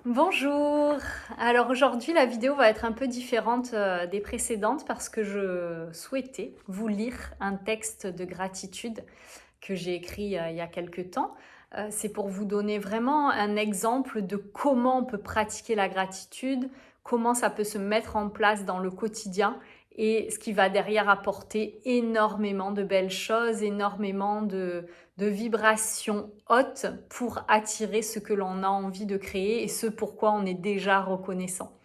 Bonjour! Alors aujourd'hui la vidéo va être un peu différente des précédentes parce que je souhaitais vous lire un texte de gratitude que j'ai écrit il y a quelque temps. C'est pour vous donner vraiment un exemple de comment on peut pratiquer la gratitude, comment ça peut se mettre en place dans le quotidien et ce qui va derrière apporter énormément de belles choses, énormément de vibrations hautes pour attirer ce que l'on a envie de créer et ce pourquoi on est déjà reconnaissant.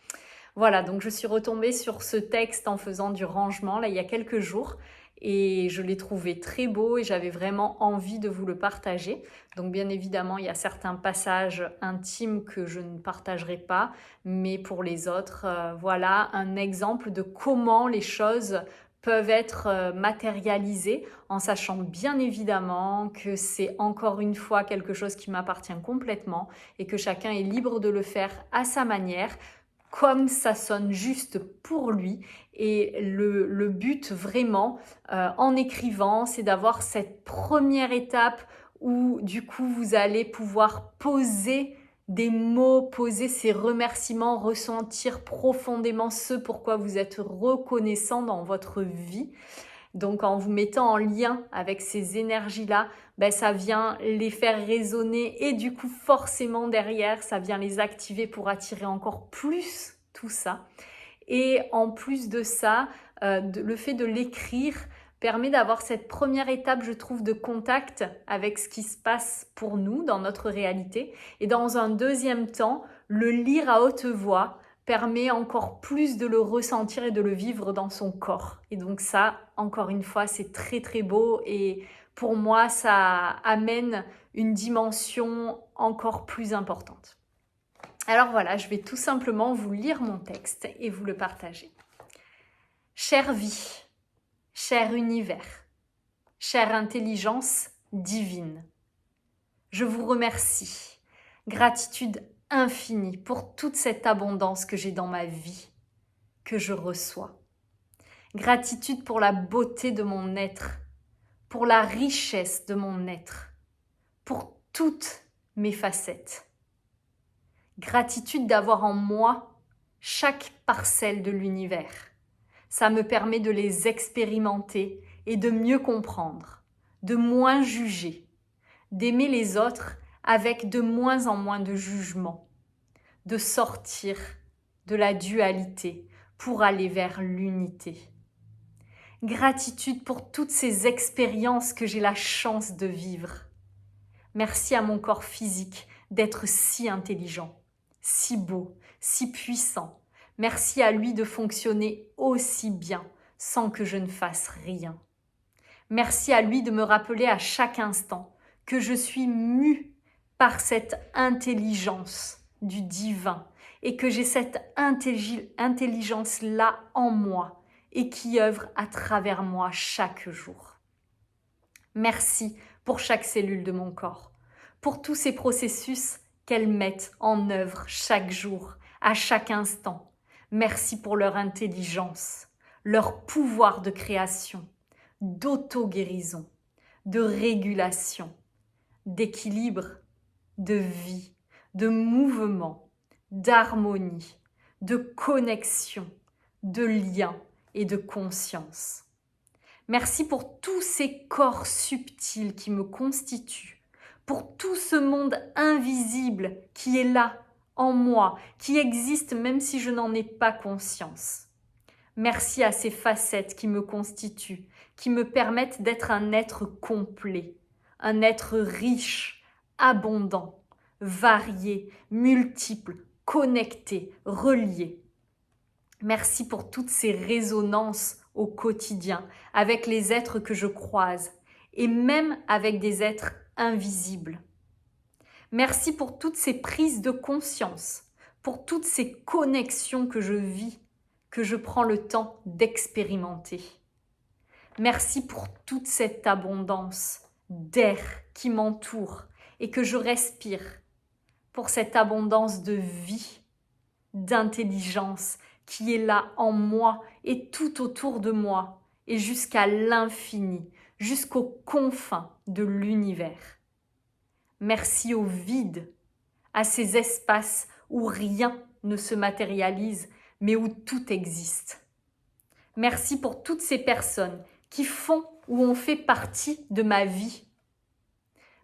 Voilà, donc je suis retombée sur ce texte en faisant du rangement là il y a quelques jours et je l'ai trouvé très beau et j'avais vraiment envie de vous le partager. Donc bien évidemment, il y a certains passages intimes que je ne partagerai pas, mais pour les autres, voilà un exemple de comment les choses peuvent être matérialisées en sachant bien évidemment que c'est encore une fois quelque chose qui m'appartient complètement et que chacun est libre de le faire à sa manière comme ça sonne juste pour lui. Et le but vraiment en écrivant, c'est d'avoir cette première étape où du coup vous allez pouvoir poser des mots, poser ces remerciements, ressentir profondément ce pourquoi vous êtes reconnaissant dans votre vie. Donc en vous mettant en lien avec ces énergies-là, ben, ça vient les faire résonner et du coup forcément derrière, ça vient les activer pour attirer encore plus tout ça. Et en plus de ça, le fait de l'écrire permet d'avoir cette première étape, je trouve, de contact avec ce qui se passe pour nous dans notre réalité. Et dans un deuxième temps, le lire à haute voix permet encore plus de le ressentir et de le vivre dans son corps. Et donc ça, encore une fois, c'est très très beau et pour moi, ça amène une dimension encore plus importante. Alors voilà, je vais tout simplement vous lire mon texte et vous le partager. Chère vie, cher univers, chère intelligence divine, je vous remercie. Gratitude infinie pour toute cette abondance que j'ai dans ma vie, que je reçois. Gratitude pour la beauté de mon être, pour la richesse de mon être, pour toutes mes facettes. Gratitude d'avoir en moi chaque parcelle de l'univers. Ça me permet de les expérimenter et de mieux comprendre, de moins juger, d'aimer les autres avec de moins en moins de jugement, de sortir de la dualité pour aller vers l'unité. Gratitude pour toutes ces expériences que j'ai la chance de vivre. Merci à mon corps physique d'être si intelligent, si beau, si puissant. Merci à lui de fonctionner aussi bien sans que je ne fasse rien. Merci à lui de me rappeler à chaque instant que je suis mue par cette intelligence du divin et que j'ai cette intelligence-là en moi et qui œuvre à travers moi chaque jour. Merci pour chaque cellule de mon corps, pour tous ces processus qu'elles mettent en œuvre chaque jour, à chaque instant. Merci pour leur intelligence, leur pouvoir de création, d'auto-guérison, de régulation, d'équilibre, de vie, de mouvement, d'harmonie, de connexion, de lien et de conscience. Merci pour tous ces corps subtils qui me constituent, pour tout ce monde invisible qui est là, en moi, qui existe même si je n'en ai pas conscience. Merci à ces facettes qui me constituent, qui me permettent d'être un être complet, un être riche, abondant, varié, multiple, connecté, relié. Merci pour toutes ces résonances au quotidien avec les êtres que je croise et même avec des êtres invisibles. Merci pour toutes ces prises de conscience, pour toutes ces connexions que je vis, que je prends le temps d'expérimenter. Merci pour toute cette abondance d'air qui m'entoure et que je respire, pour cette abondance de vie, d'intelligence qui est là en moi et tout autour de moi et jusqu'à l'infini, jusqu'aux confins de l'univers. Merci au vide, à ces espaces où rien ne se matérialise, mais où tout existe. Merci pour toutes ces personnes qui font ou ont fait partie de ma vie.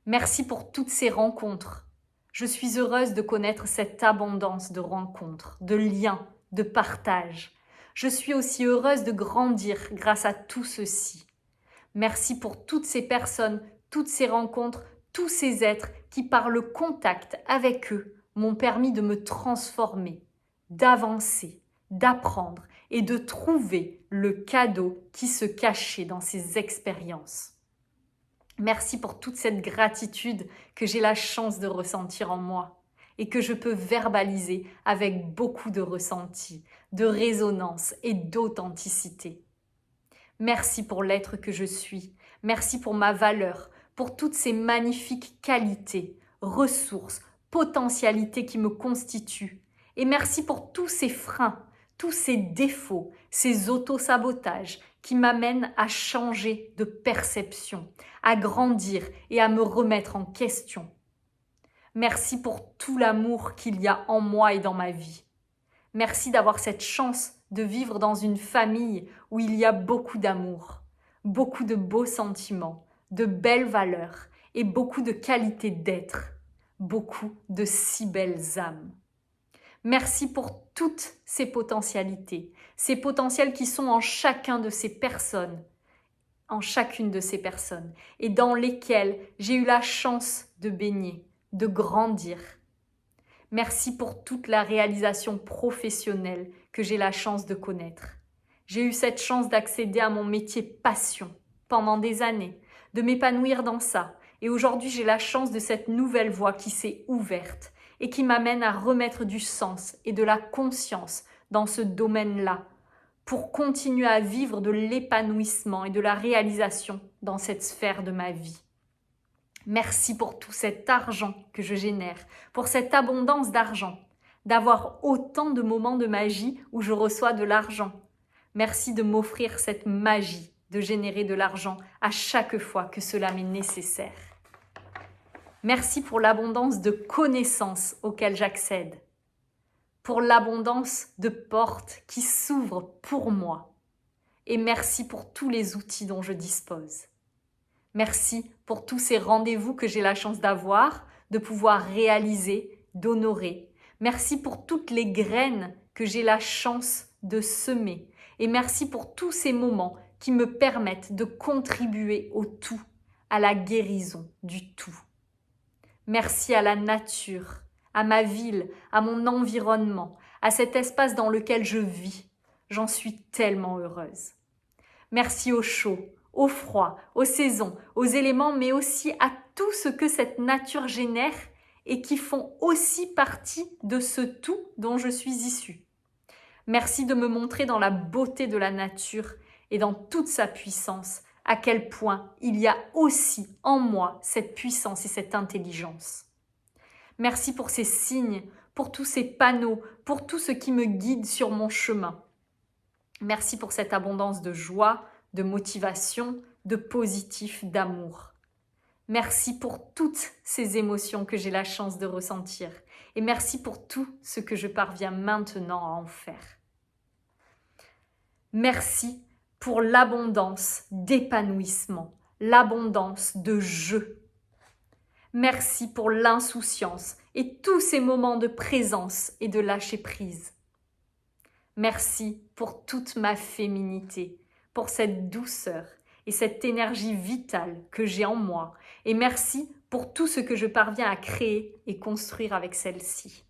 Merci pour toutes ces rencontres. Je suis heureuse de connaître cette abondance de rencontres, de liens, de partage. Je suis aussi heureuse de grandir grâce à tout ceci. Merci pour toutes ces personnes, toutes ces rencontres, tous ces êtres qui, par le contact avec eux, m'ont permis de me transformer, d'avancer, d'apprendre et de trouver le cadeau qui se cachait dans ces expériences. Merci pour toute cette gratitude que j'ai la chance de ressentir en moi et que je peux verbaliser avec beaucoup de ressenti, de résonance et d'authenticité. Merci pour l'être que je suis, merci pour ma valeur, pour toutes ces magnifiques qualités, ressources, potentialités qui me constituent. Et merci pour tous ces freins, tous ces défauts, ces autosabotages qui m'amènent à changer de perception, à grandir et à me remettre en question. Merci pour tout l'amour qu'il y a en moi et dans ma vie. Merci d'avoir cette chance de vivre dans une famille où il y a beaucoup d'amour, beaucoup de beaux sentiments, de belles valeurs et beaucoup de qualités d'être, beaucoup de si belles âmes. Merci pour toutes ces potentialités, ces potentiels qui sont en chacun de ces personnes, en chacune de ces personnes, et dans lesquelles j'ai eu la chance de baigner, de grandir. Merci pour toute la réalisation professionnelle que j'ai la chance de connaître. J'ai eu cette chance d'accéder à mon métier passion pendant des années, de m'épanouir dans ça. Et aujourd'hui, j'ai la chance de cette nouvelle voie qui s'est ouverte et qui m'amène à remettre du sens et de la conscience dans ce domaine-là pour continuer à vivre de l'épanouissement et de la réalisation dans cette sphère de ma vie. Merci pour tout cet argent que je génère, pour cette abondance d'argent, d'avoir autant de moments de magie où je reçois de l'argent. Merci de m'offrir cette magie de générer de l'argent à chaque fois que cela m'est nécessaire. Merci pour l'abondance de connaissances auxquelles j'accède, pour l'abondance de portes qui s'ouvrent pour moi. Et merci pour tous les outils dont je dispose. Merci pour tous ces rendez-vous que j'ai la chance d'avoir, de pouvoir réaliser, d'honorer. Merci pour toutes les graines que j'ai la chance de semer. Et merci pour tous ces moments qui me permettent de contribuer au tout, à la guérison du tout. Merci à la nature, à ma ville, à mon environnement, à cet espace dans lequel je vis. J'en suis tellement heureuse. Merci au chaud, au froid, aux saisons, aux éléments, mais aussi à tout ce que cette nature génère et qui font aussi partie de ce tout dont je suis issue. Merci de me montrer dans la beauté de la nature et dans toute sa puissance à quel point il y a aussi en moi cette puissance et cette intelligence. Merci pour ces signes, pour tous ces panneaux, pour tout ce qui me guide sur mon chemin. Merci pour cette abondance de joie, de motivation, de positif, d'amour. Merci pour toutes ces émotions que j'ai la chance de ressentir et merci pour tout ce que je parviens maintenant à en faire. Merci pour l'abondance d'épanouissement, l'abondance de jeu. Merci pour l'insouciance et tous ces moments de présence et de lâcher prise. Merci pour toute ma féminité, pour cette douceur et cette énergie vitale que j'ai en moi. Et merci pour tout ce que je parviens à créer et construire avec celle-ci.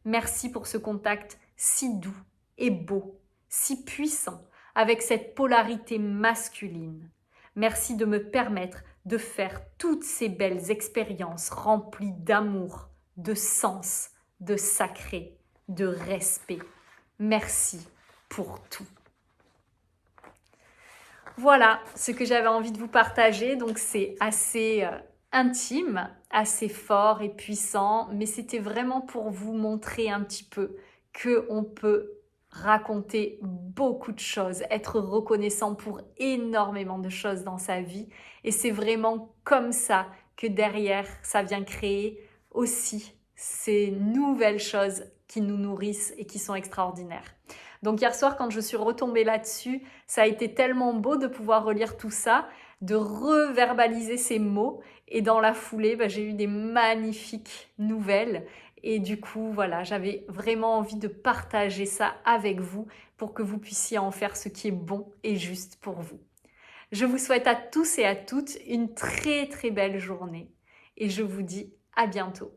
Merci pour ce contact si doux et beau, si puissant, avec cette polarité masculine. Merci de me permettre de faire toutes ces belles expériences remplies d'amour, de sens, de sacré, de respect. Merci pour tout. Voilà ce que j'avais envie de vous partager. Donc c'est assez intime, assez fort et puissant, mais c'était vraiment pour vous montrer un petit peu qu'on peut raconter beaucoup de choses, être reconnaissant pour énormément de choses dans sa vie. Et c'est vraiment comme ça que derrière, ça vient créer aussi ces nouvelles choses qui nous nourrissent et qui sont extraordinaires. Donc hier soir, quand je suis retombée là-dessus, ça a été tellement beau de pouvoir relire tout ça, de reverbaliser ces mots. Et dans la foulée, j'ai eu des magnifiques nouvelles. Et du coup, voilà, j'avais vraiment envie de partager ça avec vous pour que vous puissiez en faire ce qui est bon et juste pour vous. Je vous souhaite à tous et à toutes une très très belle journée et je vous dis à bientôt.